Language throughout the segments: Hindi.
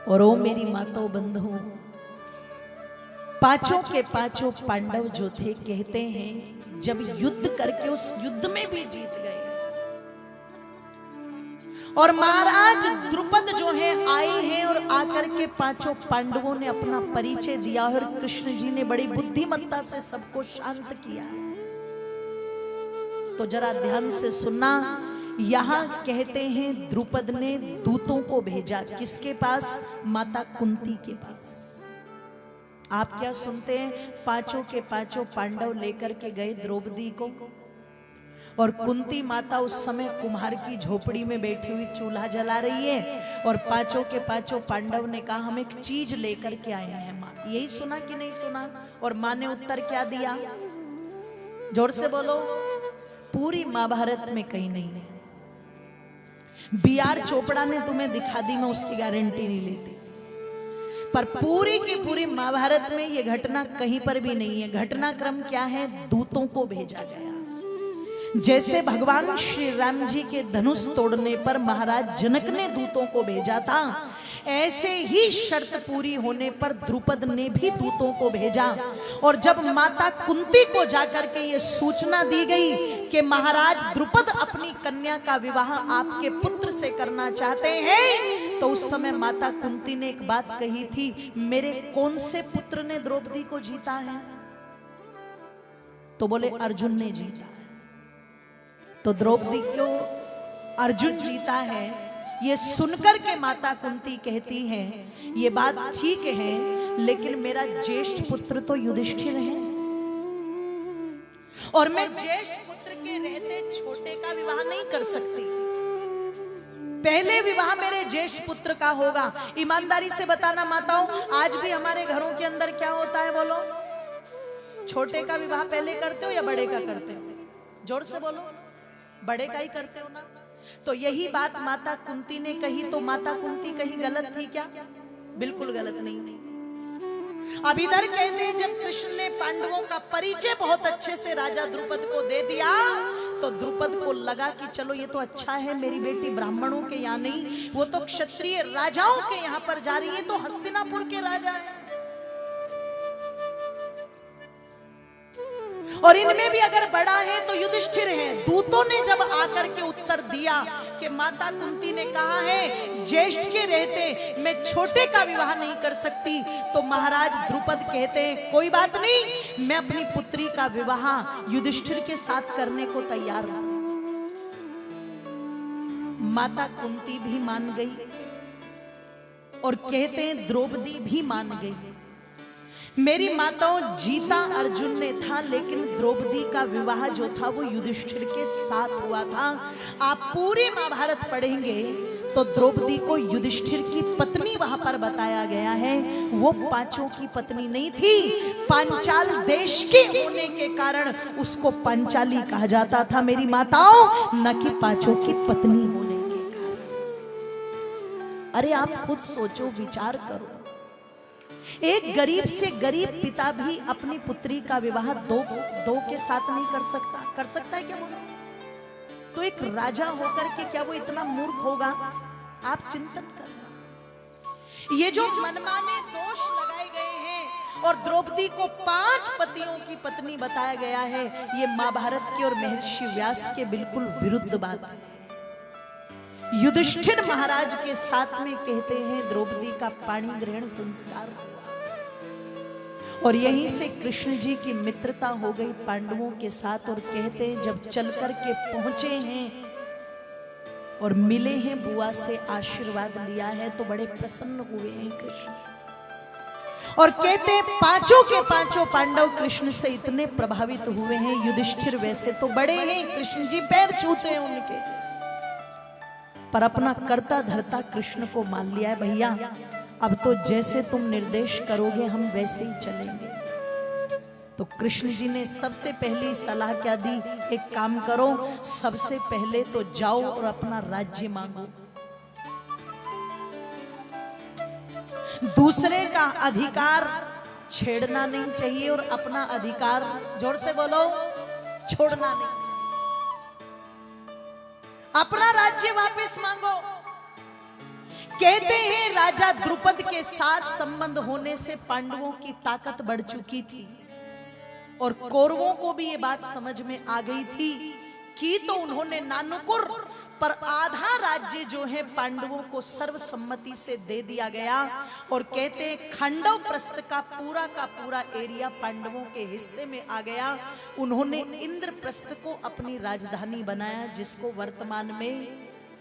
और ओ मेरी माताओं बंधुओं, पांचों के पांचों पांडव जो थे, कहते हैं जब युद्ध करके उस युद्ध में भी जीत गए और महाराज द्रुपद जो है आए हैं और आकर के पांचों पांडवों ने अपना परिचय दिया और कृष्ण जी ने बड़ी बुद्धिमत्ता से सबको शांत किया। तो जरा ध्यान से सुनना, यहां कहते हैं द्रुपद ने दूतों को भेजा, किसके पास? माता कुंती के पास। आप क्या सुनते हैं? पांचों के पांचों पांडव लेकर के गए द्रौपदी को, और कुंती माता उस समय कुम्हार की झोपड़ी में बैठी हुई चूल्हा जला रही है और पांचों के पांचों पांडव ने कहा हम एक चीज लेकर के आए हैं मां। यही सुना कि नहीं सुना? और मां ने उत्तर क्या दिया? जोर से बोलो। पूरी महाभारत में कहीं नहीं है। बी.आर. चोपड़ा ने तुम्हें दिखा दी, मैं उसकी गारंटी नहीं लेती, पर पूरी की पूरी महाभारत में यह घटना कहीं पर भी नहीं है। घटनाक्रम क्या है? दूतों को भेजा गया। जैसे भगवान श्री राम जी के धनुष तोड़ने पर महाराज जनक ने दूतों को भेजा था, ऐसे ही शर्त पूरी होने पर द्रुपद ने भी दूतों को भेजा। और जब माता कुंती को जाकर के ये सूचना दी गई कि महाराज द्रुपद अपनी कन्या का विवाह आपके पुत्र से करना चाहते हैं, तो उस समय माता कुंती ने एक बात कही थी, मेरे कौन से पुत्र ने द्रौपदी को जीता है? तो बोले अर्जुन ने जीता। तो द्रौपदी को अर्जुन जीता है, ये सुनकर के माता कुंती कहती है ये बात ठीक है, लेकिन मेरा ज्येष्ठ पुत्र तो युधिष्ठिर है और मैं ज्येष्ठ पुत्र के रहते छोटे का विवाह नहीं कर सकती। पहले विवाह मेरे ज्येष्ठ पुत्र का होगा। ईमानदारी से बताना माताओं, आज भी हमारे घरों के अंदर क्या होता है बोलो? छोटे का विवाह पहले करते हो या बड़े का करते हो? जोर से बोलो। बड़े का ही करते हो ना? तो यही बात माता कुंती ने कही, तो माता कुंती कहीं गलत थी क्या? बिल्कुल गलत नहीं थी। अब इधर कहते हैं जब कृष्ण ने पांडवों का परिचय बहुत अच्छे से राजा द्रुपद को दे दिया, तो द्रुपद को लगा कि चलो ये तो अच्छा है, मेरी बेटी ब्राह्मणों के यहाँ नहीं, वो तो क्षत्रिय राजाओं के यहाँ पर जा रही है, तो हस्तिनापुर के राजा है और इनमें भी अगर बड़ा है तो युधिष्ठिर है। दूतों ने जब आकर के उत्तर दिया कि माता कुंती ने कहा है ज्येष्ठ के रहते मैं छोटे का विवाह नहीं कर सकती, तो महाराज द्रुपद कहते हैं कोई बात नहीं, मैं अपनी पुत्री का विवाह युधिष्ठिर के साथ करने को तैयार हूं। माता कुंती भी मान गई और कहते हैं द्रौपदी भी मान गई। मेरी माताओं, जीता अर्जुन ने था, लेकिन द्रौपदी का विवाह जो था वो युधिष्ठिर के साथ हुआ था। आप पूरी महाभारत पढ़ेंगे तो द्रौपदी को युधिष्ठिर की पत्नी वहां पर बताया गया है। वो पांचों की पत्नी नहीं थी, पांचाल देश के होने के कारण उसको पांचाली कहा जाता था मेरी माताओं, न कि पांचों की पत्नी होने के कारण। अरे आप खुद सोचो, विचार करो, एक गरीब से गरीब पिता भी अपनी पुत्री का विवाह दो के साथ नहीं कर सकता। कर सकता है क्या वो? तो एक राजा होकर के क्या वो इतना मूर्ख होगा? आप चिंतन करना। ये जो मनमाने दोष लगाए गए हैं और द्रौपदी को 5 पतियों की पत्नी बताया गया है, ये महाभारत के और महर्षि व्यास के बिल्कुल विरुद्ध बात है। युधिष्ठिर महाराज के साथ में कहते हैं द्रौपदी का पाणी ग्रहण संस्कार हुआ और यहीं से कृष्ण जी की मित्रता हो गई पांडवों के साथ। और कहते हैं जब चल कर के पहुंचे हैं और मिले हैं, बुआ से आशीर्वाद लिया है, तो बड़े प्रसन्न हुए हैं कृष्ण। और कहते हैं पांचों के पांचों पांडव कृष्ण से इतने प्रभावित हुए हैं। युधिष्ठिर वैसे तो बड़े हैं, कृष्ण जी पैर छूते हैं उनके, पर अपना करता धरता कृष्ण को मान लिया है, भैया अब तो जैसे तुम निर्देश करोगे हम वैसे ही चलेंगे। तो कृष्ण जी ने सबसे पहली सलाह क्या दी? एक काम करो, सबसे पहले तो जाओ और अपना राज्य मांगो। दूसरे का अधिकार छेड़ना नहीं चाहिए और अपना अधिकार, जोर से बोलो, छोड़ना नहीं चाहिए। अपना राज्य वापस मांगो। कहते हैं राजा द्रुपद के साथ संबंध होने से पांडवों की ताकत बढ़ चुकी थी और कौरवों को भी ये बात समझ में आ गई थी कि तो उन्होंने नानुकुर पर आधा राज्य जो है पांडवों को सर्वसम्मति से दे दिया गया और कहते हैं खंडव प्रस्थ का पूरा एरिया पांडवों के हिस्से में आ गया। उन्होंने इंद्रप्रस्थ को अपनी राजधानी बनाया जिसको वर्तमान में,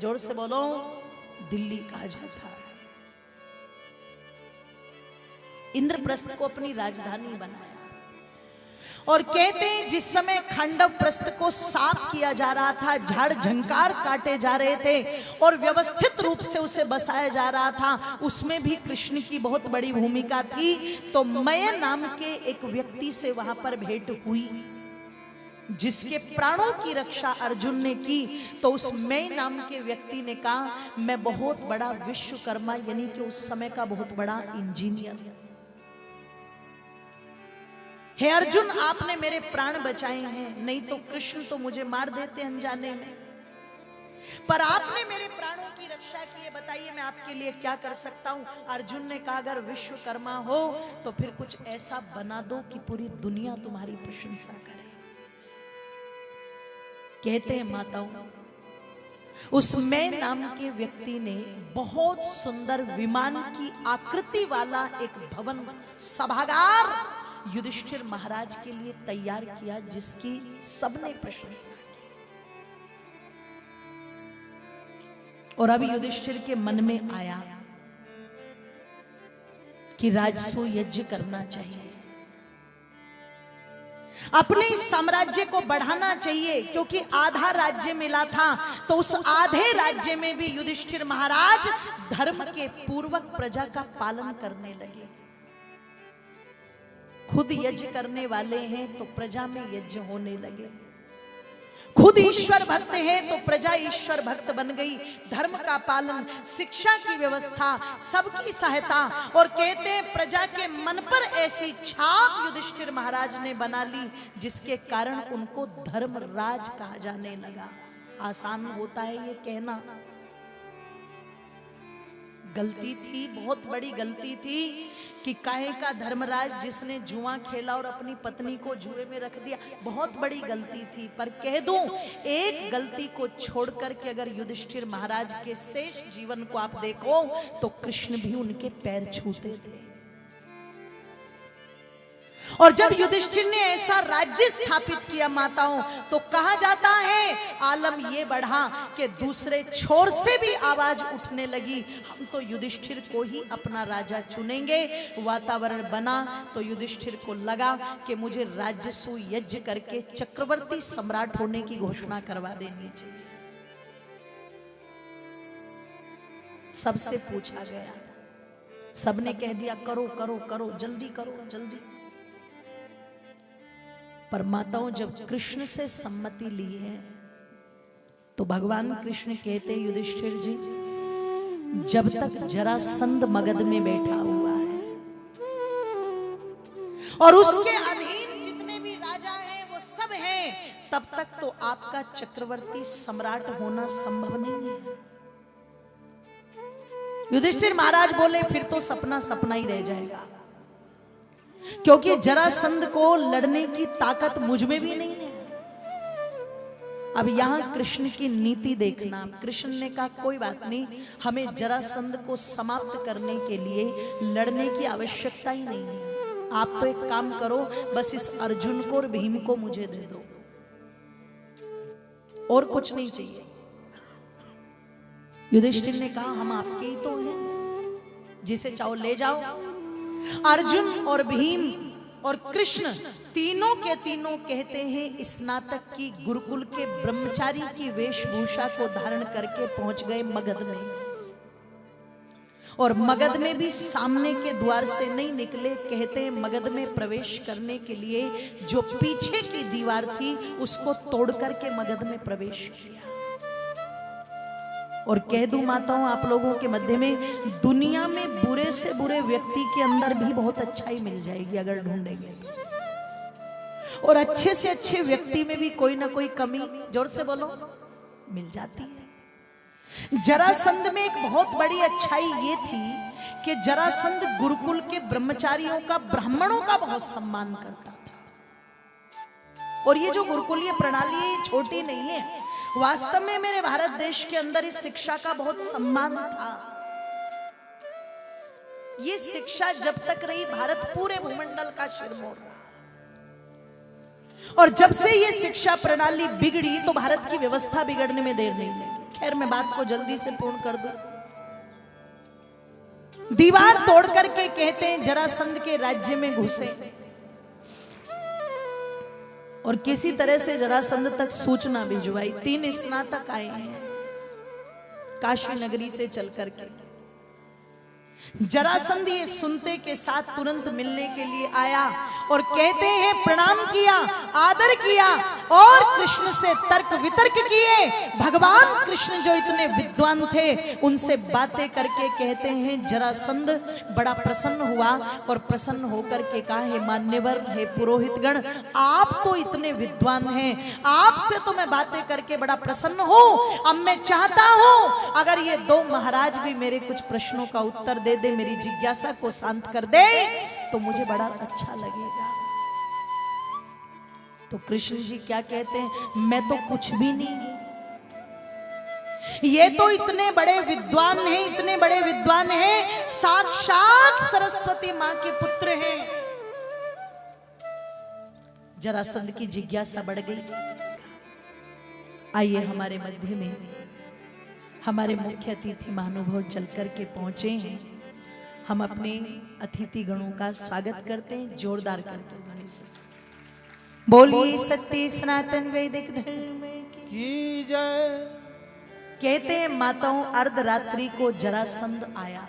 जोर से बोलो, दिल्ली कहा जाता है। इंद्रप्रस्थ को अपनी राजधानी बनाया और कहते हैं जिस समय खंडव प्रस्थ को साफ किया जा रहा था, झाड़ झंकार काटे जा रहे थे और व्यवस्थित रूप से उसे बसाया जा रहा था, उसमें भी कृष्ण की बहुत बड़ी भूमिका थी। तो मय नाम के एक व्यक्ति से वहां पर भेंट हुई जिसके प्राणों की रक्षा अर्जुन ने की। तो उस मय नाम के व्यक्ति ने कहा मैं बहुत बड़ा विश्वकर्मा, यानी कि उस समय का बहुत बड़ा इंजीनियर, हे अर्जुन आपने मेरे प्राण बचाए हैं, नहीं तो कृष्ण तो मुझे मार देते अनजाने में, पर आपने मेरे प्राणों की रक्षा की है, बताइए मैं आपके लिए क्या कर सकता हूं। अर्जुन ने कहा अगर विश्वकर्मा हो तो फिर कुछ ऐसा बना दो कि पूरी दुनिया तुम्हारी प्रशंसा करे। कहते हैं माताओं, उस मैं नाम के व्यक्ति ने बहुत सुंदर विमान की आकृति वाला एक भवन, सभागार युधिष्ठिर महाराज के लिए तैयार किया जिसकी सबने प्रशंसा की। और अब युधिष्ठिर के मन में आया कि राजसू यज्ञ करना चाहिए, अपने साम्राज्य को बढ़ाना चाहिए, क्योंकि आधा राज्य मिला था। तो उस आधे राज्य में भी युधिष्ठिर महाराज धर्म के पूर्वक प्रजा का पालन करने लगे। खुद यज्ञ करने वाले हैं तो प्रजा में यज्ञ होने लगे, खुद ईश्वर भक्त हैं तो प्रजा ईश्वर भक्त बन गई। धर्म का पालन, शिक्षा की व्यवस्था, सबकी सहायता, और कहते हैं प्रजा के मन पर ऐसी छाप युधिष्ठिर महाराज ने बना ली जिसके कारण उनको धर्मराज कहा जाने लगा। आसान होता है ये कहना, गलती थी, बहुत बड़ी गलती थी कि काहे का धर्मराज जिसने जुआ खेला और अपनी पत्नी को जुए में रख दिया, बहुत बड़ी गलती थी। पर कह दूं, एक गलती को छोड़कर के अगर युधिष्ठिर महाराज के शेष जीवन को आप देखो तो कृष्ण भी उनके पैर छूते थे। और जब युधिष्ठिर ने ऐसा राज्य स्थापित किया माताओं, तो कहा जाता है आलम ये बढ़ा कि दूसरे छोर से भी आवाज उठने लगी, हम तो युधिष्ठिर को ही अपना राजा चुनेंगे। वातावरण बना तो युधिष्ठिर को लगा कि मुझे राजसू यज्ञ करके चक्रवर्ती सम्राट होने की घोषणा करवा देनी चाहिए। सबसे पूछा गया, सबने कह दिया करो करो करो, जल्दी करो जल्दी। पर माताओं जब कृष्ण से सम्मति ली है तो भगवान कृष्ण कहते युधिष्ठिर जी, जब तक जरासंध मगध में बैठा हुआ है और उसके अधीन जितने भी राजा हैं वो सब हैं, तब तक तो आपका चक्रवर्ती सम्राट होना संभव नहीं है। युधिष्ठिर महाराज बोले फिर तो सपना सपना ही रह जाएगा, क्योंकि जरासंध को लड़ने की ताकत मुझ में भी नहीं है। अब यहां कृष्ण की नीति देखना, कृष्ण ने कहा कोई बात नहीं, हमें जरासंध को समाप्त करने के लिए लड़ने की आवश्यकता ही नहीं है। आप तो एक काम करो, बस इस अर्जुन को और भीम को मुझे दे दो, और कुछ नहीं चाहिए। युधिष्ठिर ने कहा हम आपके ही तो हैं, जिसे चाहो ले जाओ। अर्जुन और भीम और कृष्ण तीनों के तीनों कहते हैं स्नातक की गुरुकुल के ब्रह्मचारी की वेशभूषा को धारण करके पहुंच गए मगध में। और मगध में भी सामने के द्वार से नहीं निकले, कहते हैं मगध में प्रवेश करने के लिए जो पीछे की दीवार थी उसको तोड़ करके मगध में प्रवेश किया। और कह दूं माताओं आप लोगों के मध्य में, दुनिया में बुरे से बुरे व्यक्ति के अंदर भी बहुत अच्छाई मिल जाएगी अगर ढूंढेंगे तो। और अच्छे से अच्छे व्यक्ति में भी कोई ना कोई कमी, जोर से बोलो, मिल जाती है। जरासंध में एक बहुत बड़ी अच्छाई ये थी कि जरासंध गुरुकुल के ब्रह्मचारियों का, ब्राह्मणों का बहुत सम्मान करता था। और ये जो गुरुकुलीय प्रणाली है छोटी नहीं है, वास्तव में मेरे भारत देश के अंदर इस शिक्षा का बहुत सम्मान था। ये शिक्षा जब तक रही, भारत पूरे भूमंडल का सिरमौर रहा। और जब से ये शिक्षा प्रणाली बिगड़ी तो भारत की व्यवस्था बिगड़ने में देर नहीं लगी। खैर, मैं बात को जल्दी से पूर्ण कर दूं। दीवार तोड़ करके कहते हैं जरासंध के राज्य में घुसे और किसी तरह से जरासंध तक सूचना भिजवाई। 3 स्नातक आए हैं काशी नगरी से चल करके। जरासंध ये सुनते के साथ तुरंत मिलने के लिए आया और कहते हैं प्रणाम किया, आदर किया और कृष्ण से तर्क वितर्क किए। भगवान कृष्ण जो इतने विद्वान थे उनसे बातें करके कहते हैं जरासंध बड़ा प्रसन्न हुआ और प्रसन्न होकर के कहा, हे मान्यवर, हे पुरोहितगण, आप तो इतने विद्वान हैं, आपसे तो मैं बातें करके बड़ा प्रसन्न हूं। अब मैं चाहता हूं अगर ये 2 महाराज भी मेरे कुछ प्रश्नों का उत्तर दे, मेरी जिज्ञासा को शांत कर दे तो मुझे बड़ा अच्छा लगेगा। तो कृष्ण जी क्या कहते हैं, मैं तो कुछ भी नहीं, ये तो इतने बड़े विद्वान हैं, इतने बड़े विद्वान हैं, साक्षात सरस्वती मां के पुत्र हैं। जरासंध की जिज्ञासा बढ़ गई। आइए हमारे मध्य में हमारे मुख्य अतिथि महानुभाव चल करके पहुंचे हैं। हम अपने अतिथि गणों का स्वागत करते हैं जोरदार करके ध्वनि से। बोलिए सत्य सनातन वैदिक धर्म की जय। कहते हैं माताओं, अर्धरात्रि को जरासंध आया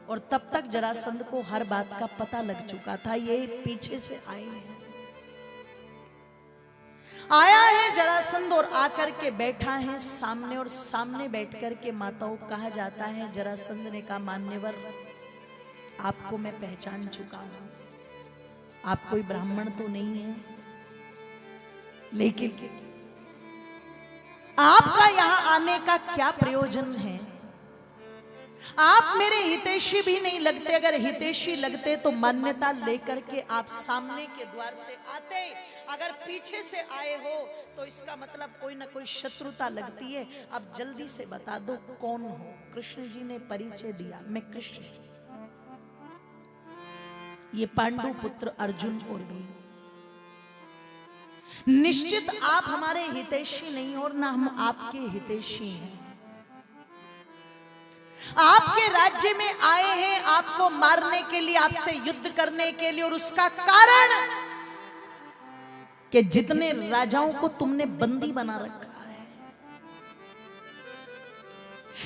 और तब तक जरासंध को हर बात का पता लग चुका था। ये पीछे से आए हैं, आया है जरासंध और आकर के बैठा है सामने। और सामने बैठकर के माताओं कहा जाता है, जरासंध ने कहा, मान्यवर, आपको मैं पहचान चुका हूं। आप कोई ब्राह्मण तो नहीं है, लेकिन आपका यहां आने का क्या प्रयोजन है? आप मेरे हितैषी भी नहीं लगते। अगर हितैषी लगते तो मान्यता लेकर के आप सामने के द्वार से आते। अगर पीछे से आए हो तो इसका मतलब कोई ना कोई शत्रुता लगती है। अब जल्दी से बता दो कौन हो। कृष्ण जी ने परिचय दिया, मैं कृष्ण, ये पांडु पुत्र अर्जुन और भी। निश्चित आप हमारे हितैषी नहीं और ना हम आपके हितैषी हैं। आपके राज्य में आए हैं आपको मारने के लिए, आपसे युद्ध करने के लिए। और उसका कारण कि जितने राजाओं को तुमने बंदी बना रखा है,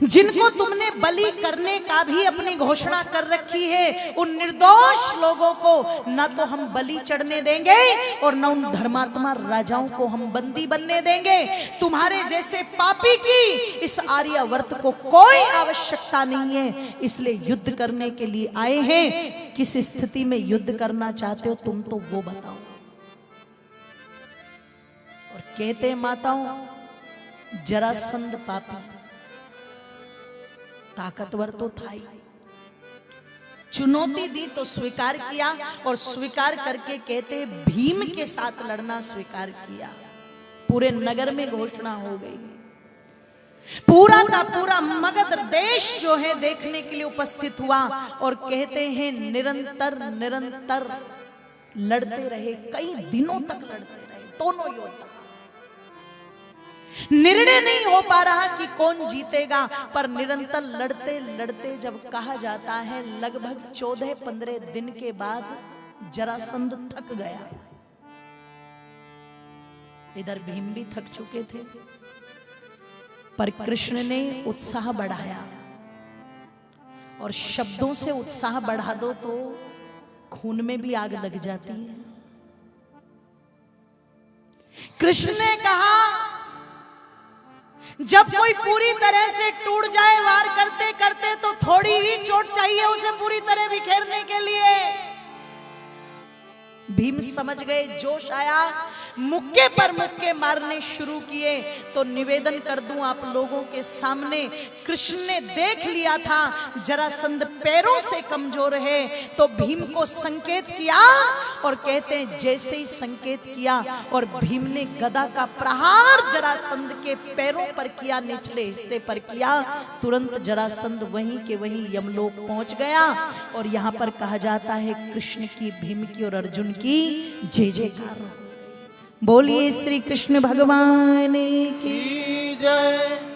जिनको तुमने बलि करने का भी अपनी घोषणा कर रखी है, उन निर्दोष लोगों को ना तो हम बलि चढ़ने देंगे और ना उन धर्मात्मा राजाओं को हम बंदी बनने देंगे। तुम्हारे जैसे पापी की इस आर्यावर्त को कोई आवश्यकता नहीं है, इसलिए युद्ध करने के लिए आए हैं। किस स्थिति में युद्ध करना चाहते हो तुम, तो वो बताओ। और कहते माताओं, जरासंध पापी, ताकतवर तो था ही, चुनौती दी तो स्वीकार किया। और स्वीकार करके कहते भीम के साथ लड़ना स्वीकार किया। पूरे नगर में घोषणा हो गई, पूरा का पूरा मगध देश जो है देखने के लिए उपस्थित हुआ। और कहते हैं निरंतर निरंतर लड़ते रहे, कई दिनों तक लड़ते रहे दोनों योद्धा। निर्णय नहीं हो पा रहा कि कौन जीतेगा, पर निरंतर लड़ते लड़ते जब कहा जाता है लगभग 14-15 दिन के बाद जरासंध थक गया। इधर भीम भी थक चुके थे, पर कृष्ण ने उत्साह बढ़ाया। और शब्दों से उत्साह बढ़ा दो तो खून में भी आग लग जाती है। कृष्ण ने कहा, जब कोई पूरी तरह से टूट जाए वार करते करते तो थोड़ी ही चोट चाहिए उसे पूरी तरह बिखेरने के लिए। भीम समझ गए, जोश आया। मुक्के पर मुक्के मारने शुरू किए। तो निवेदन कर दूं आप लोगों के सामने, कृष्ण ने देख लिया था जरासंध पैरों से कमजोर है, तो भीम को संकेत किया और कहते हैं जैसे ही संकेत किया और भीम ने गदा का प्रहार जरासंध के पैरों पर किया, निचले हिस्से पर किया, तुरंत जरासंध वहीं के वहीं यमलोक पहुंच गया। और यहाँ पर कहा जाता है कृष्ण की, भीम की और अर्जुन की जय जयकार। बोलिए श्री कृष्ण भगवान की जय।